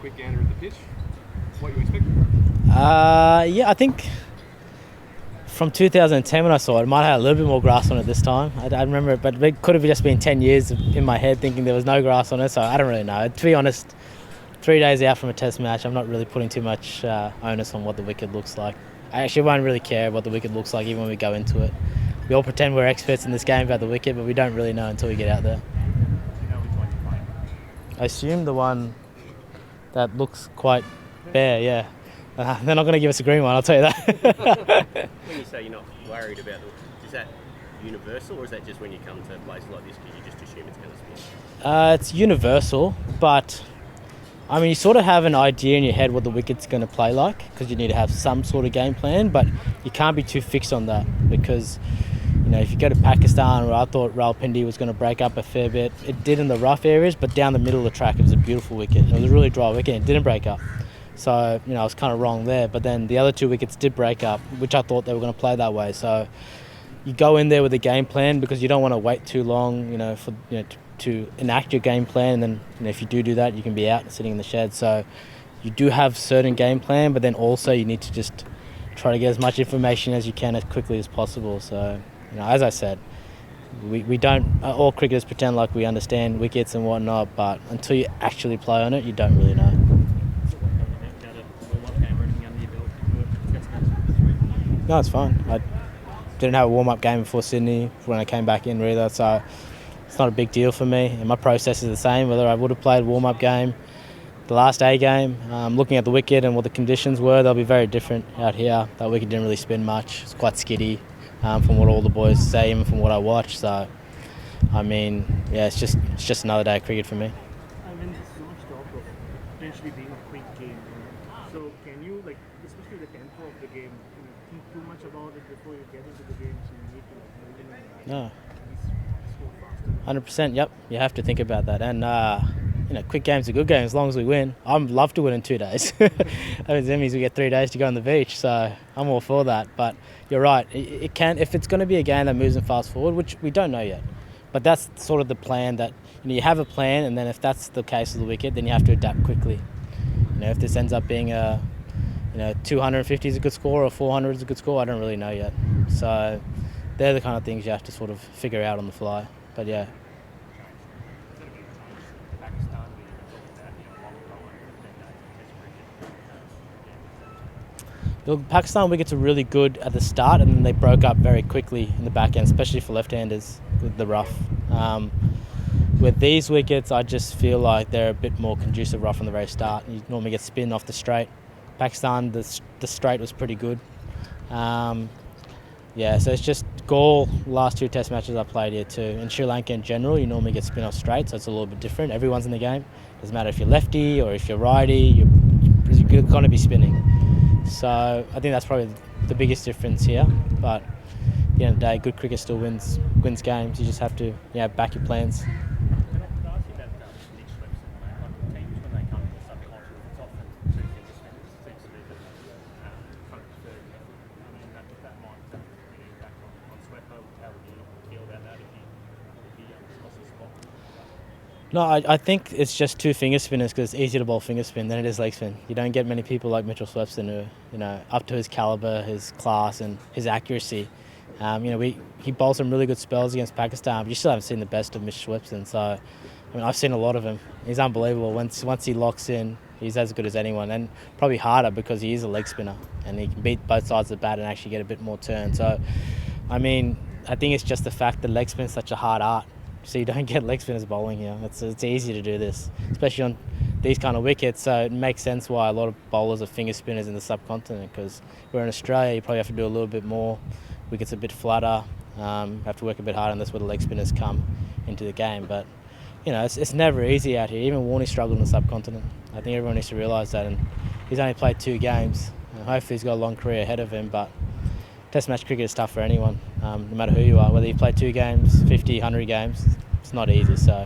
quick gander at the pitch. What you expect? Yeah, I think from 2010 when I saw it, it might have had a little bit more grass on it this time. I remember it, but it could have just been 10 years in my head thinking there was no grass on it, so I don't really know. To be honest, 3 days out from a test match, I'm not really putting too much onus on what the wicket looks like. I actually won't really care what the wicket looks like even when we go into it. We all pretend we're experts in this game about the wicket, but we don't really know until we get out there. Do you know which one you're playing? I assume the one that looks quite bare, yeah. They're not going to give us a green one, I'll tell you that. When you say you're not worried about is that universal, or is that just when you come to a place like this because you just assume it's going to spin? It's universal, but I mean, you sort of have an idea in your head what the wicket's going to play like because you need to have some sort of game plan, but you can't be too fixed on that because, you know, if you go to Pakistan, where I thought Rawalpindi was going to break up a fair bit, it did in the rough areas, but down the middle of the track, it was a beautiful wicket. It was a really dry wicket, it didn't break up. So, you know, I was kind of wrong there. But then the other 2 wickets did break up, which I thought they were going to play that way. So you go in there with a game plan because you don't want to wait too long, you know, to enact your game plan. And then, you know, if you do that, you can be out sitting in the shed. So you do have certain game plan, but then also you need to just try to get as much information as you can as quickly as possible. So, you know, as I said, we don't, all cricketers pretend like we understand wickets and whatnot, but until you actually play on it, you don't really know. No, it's fine. I didn't have a warm-up game before Sydney when I came back in either, so it's not a big deal for me. And my process is the same, whether I would have played a warm-up game, the last A game, looking at the wicket and what the conditions were, they'll be very different out here. That wicket didn't really spin much. It's quite skiddy from what all the boys say, even from what I watch. So, I mean, yeah, it's just another day of cricket for me. I mean, there's so much talk of potentially being a quick game. So can you, like, especially the tempo of the game, think too much about it before you get into the game, so you need to No. score faster? 100%, yep. You have to think about that. And, you know, quick game's a good game as long as we win. I'd love to win in 2 days. That means we get 3 days to go on the beach, so I'm all for that. But you're right, it can, if it's going to be a game that moves and fast forward, which we don't know yet. But that's sort of the plan that, you know, you have a plan, and then if that's the case of the wicket, then you have to adapt quickly. You know, if this ends up being a, you know, 250 is a good score or 400 is a good score, I don't really know yet. So they're the kind of things you have to sort of figure out on the fly. But yeah. The Pakistan wickets are really good at the start, and then they broke up very quickly in the back end, especially for left-handers with the rough. With these wickets, I just feel like they're a bit more conducive rough from the very start. You normally get spin off the straight. Pakistan, the straight was pretty good. Yeah, so it's just Galle, last 2 test matches I played here too. In Sri Lanka in general, you normally get spin off straight, so it's a little bit different. Everyone's in the game. Doesn't matter if you're lefty or if you're righty, you're going to be spinning. So I think that's probably the biggest difference here. But at the end of the day, good cricket still wins games. You just have to back your plans. No, I think it's just 2 finger spinners because it's easier to bowl finger spin than it is leg spin. You don't get many people like Mitchell Swepson who, you know, up to his calibre, his class and his accuracy. You know, he bowled some really good spells against Pakistan, but you still haven't seen the best of Mitchell Swepson. So, I mean, I've seen a lot of him. He's unbelievable. Once he locks in, he's as good as anyone, and probably harder because he is a leg spinner and he can beat both sides of the bat and actually get a bit more turn. So, I mean, I think it's just the fact that leg spin is such a hard art. So you don't get leg spinners bowling here. It's easy to do this, especially on these kind of wickets. So it makes sense why a lot of bowlers are finger spinners in the subcontinent, because we're in Australia, you probably have to do a little bit more. Wickets a bit flatter, have to work a bit harder, and that's where the leg spinners come into the game. But, you know, it's never easy out here. Even Warney struggled in the subcontinent. I think everyone needs to realise that. And he's only played 2 games. Hopefully he's got a long career ahead of him, but Test match cricket is tough for anyone, no matter who you are. Whether you play 2 games, 50, 100 games, it's not easy. So,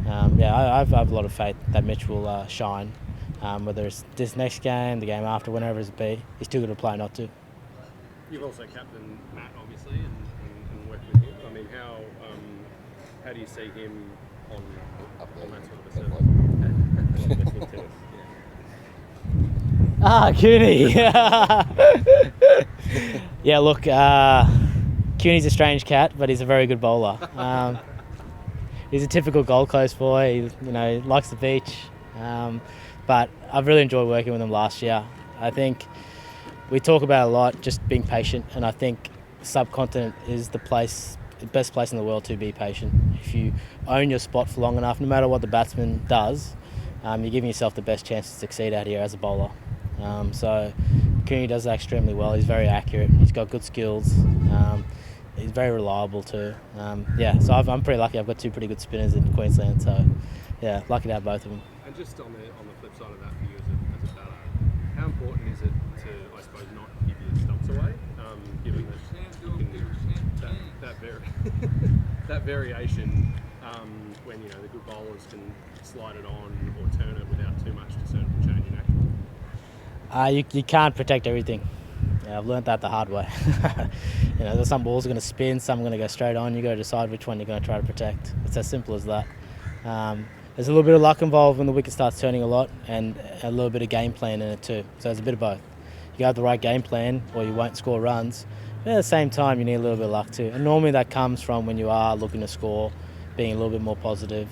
yeah, I have a lot of faith that Mitch will shine. Whether it's this next game, the game after, whenever it's be, he's too good a player not to. You've also captained Matt, obviously, and worked with him. I mean, how do you see him on that sort of a surface? Cooney. Yeah, look, Cooney's a strange cat, but he's a very good bowler. He's a typical Gold Coast boy. He likes the beach. But I've really enjoyed working with him last year. I think we talk about it a lot, just being patient, and I think subcontinent is the best place in the world to be patient. If you own your spot for long enough, no matter what the batsman does, you're giving yourself the best chance to succeed out here as a bowler. So Cooney does that extremely well. He's very accurate. He's got good skills. He's very reliable too. So I'm pretty lucky. I've got two pretty good spinners in Queensland. So yeah, lucky to have both of them. And just on the flip side of that for you as a batter, how important is it to, I suppose, not give your stumps away, given that that variation when the good bowlers can slide it on or turn it without too much discernible change in action? You can't protect everything. Yeah, I've learnt that the hard way. There's some balls are going to spin, some are going to go straight on. You got to decide which one you're going to try to protect. It's as simple as that. There's a little bit of luck involved when the wicket starts turning a lot, and a little bit of game plan in it too. So there's a bit of both. You have the right game plan, or you won't score runs. But at the same time, you need a little bit of luck too. And normally that comes from when you are looking to score, being a little bit more positive,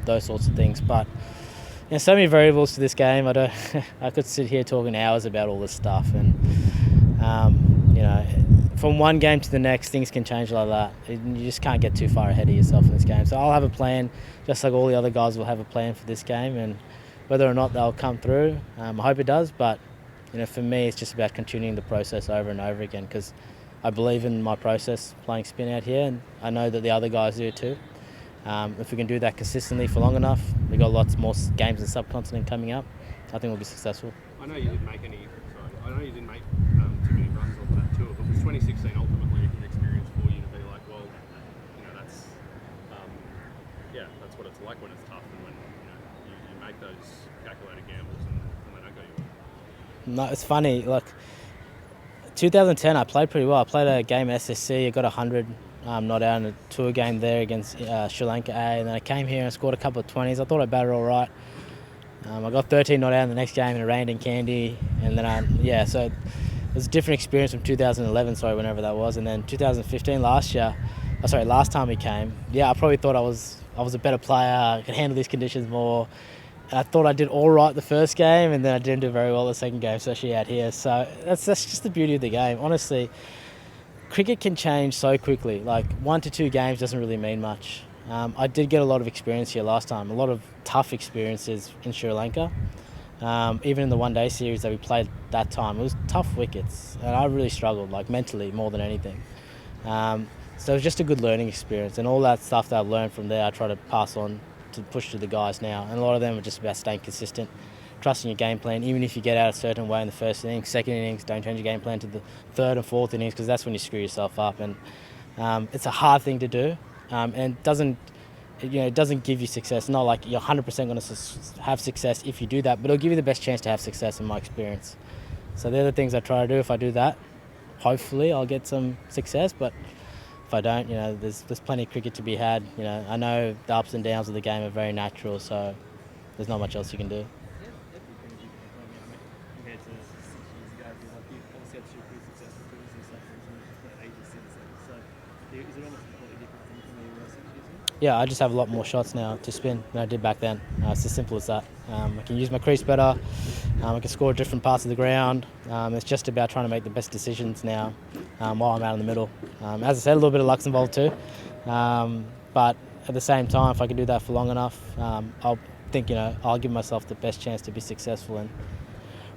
those sorts of things. But so many variables to this game. I could sit here talking hours about all this stuff, and from one game to the next, things can change like that. You just can't get too far ahead of yourself in this game. So I'll have a plan, just like all the other guys will have a plan for this game, and whether or not they'll come through, I hope it does. But for me, it's just about continuing the process over and over again, because I believe in my process playing spin out here, and I know that the other guys do too. If we can do that consistently for long enough, we've got lots more games in the subcontinent coming up, I think we'll be successful. I know you didn't make too many runs on that tour, but was 2016 ultimately a good experience for you to be like, well, that's what it's like when it's tough, and when you make those calculated gambles and they don't go your way? No, it's funny. Like 2010, I played pretty well. I played a game at SSC. I got 100 not out in a tour game there against Sri Lanka A, and then I came here and scored a couple of 20s. I thought I batted all right. I got 13 not out in the next game, and it rained in Candy, and then so it was a different experience from 2011, whenever that was, and then 2015 last time we came, I probably thought I was a better player, I could handle these conditions more. I thought I did all right the first game, and then I didn't do very well the second game, especially out here. So that's just the beauty of the game. Honestly, cricket can change so quickly. Like 1 to 2 games doesn't really mean much. I did get a lot of experience here last time, a lot of tough experiences in Sri Lanka. Even in the one-day series that we played that time, it was tough wickets, and I really struggled, like mentally more than anything. So it was just a good learning experience, and all that stuff that I learned from there, I try to pass on to push to the guys now. And a lot of them are just about staying consistent, trusting your game plan. Even if you get out a certain way in the first innings, second innings, don't change your game plan to the third and fourth innings, because that's when you screw yourself up. And it's a hard thing to do, and it doesn't give you success. Not like you're 100% going to have success if you do that, but it'll give you the best chance to have success in my experience. So they're the things I try to do. If I do that, hopefully I'll get some success, but if I don't, there's plenty of cricket to be had. I know the ups and downs of the game are very natural, so there's not much else you can do. Compared to 6 years ago, you've obviously had 2 pretty successful careers and stuff, and ages since then. So is it almost a completely different thing from where you were 6 years ago? Yeah, I just have a lot more shots now to spin than I did back then. It's as simple as that. I can use my crease better. I can score at different parts of the ground. It's just about trying to make the best decisions now while I'm out in the middle. As I said, a little bit of luck's involved too. But at the same time, if I can do that for long enough, I'll think, I'll give myself the best chance to be successful. And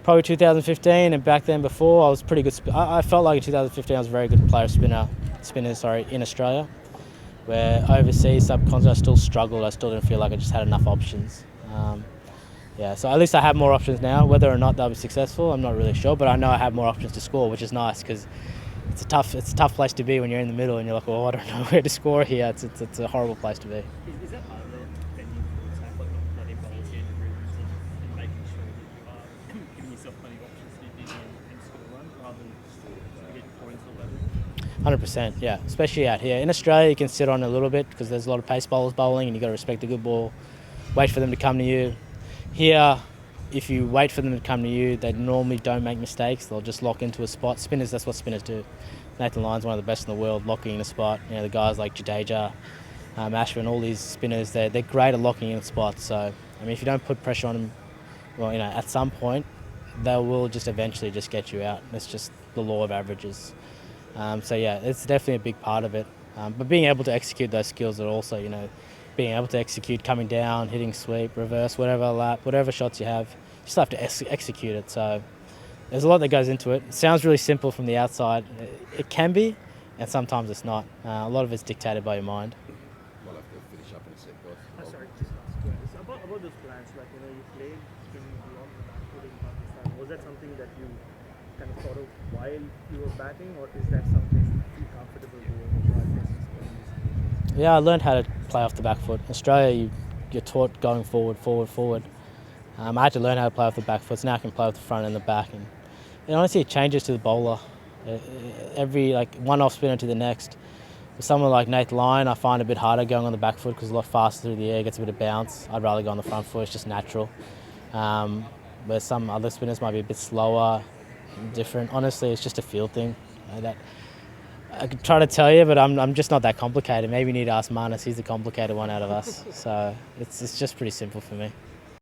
probably 2015 and back then before, I was pretty good. I felt like in 2015 I was a very good player spinner in Australia. Where overseas, subcontinent, I still struggled. I still didn't feel like I just had enough options. So at least I have more options now. Whether or not they'll be successful, I'm not really sure. But I know I have more options to score, which is nice, because it's a tough place to be when you're in the middle and you're like, well, I don't know where to score here. It's a horrible place to be. Is that part of the venue for attack, like not letting bowlers get into rhythms and making sure that you are giving yourself plenty of options to do and score runs rather than just get points or whatever? 100%, yeah. Especially out here. In Australia, you can sit on a little bit because there's a lot of pace bowlers bowling, and you've got to respect the good ball, wait for them to come to you. Here, if you wait for them to come to you, they normally don't make mistakes. They'll just lock into a spot. Spinners, that's what spinners do. Nathan Lyon's one of the best in the world, locking in a spot. You know, the guys like Jadeja, Ashwin, all these spinners, they're great at locking in spots. So, I mean, if you don't put pressure on them, well, you know, at some point, they will just eventually just get you out. It's just the law of averages. So yeah, it's definitely a big part of it. But being able to execute those skills are also, you know, being able to execute coming down, hitting sweep, reverse, whatever lap, whatever shots you have, you just have to execute it. So there's a lot that goes into it. It sounds really simple from the outside. It can be, and sometimes it's not. A lot of it's dictated by your mind. We'll have to finish up in a sec, guys. Sorry, just last question. About those plans, like, you know, you played spinning beyond the backfoot in Pakistan. Was that something that you kind of thought of while you were batting, or is that something you feel comfortable doing while just on these occasions? Yeah, I learned how to play off the back foot. In Australia, you're taught going forward, forward, forward. I had to learn how to play off the back foot. So now I can play off the front and the back. And honestly, it changes to the bowler. Every, like, one off spinner to the next. With someone like Nathan Lyon, I find it a bit harder going on the back foot because it's a lot faster through the air, gets a bit of bounce. I'd rather go on the front foot, it's just natural. Where some other spinners might be a bit slower, different. Honestly, it's just a feel thing. That I could try to tell you, but I'm just not that complicated. Maybe you need to ask Marnus, he's the complicated one out of us. So it's just pretty simple for me.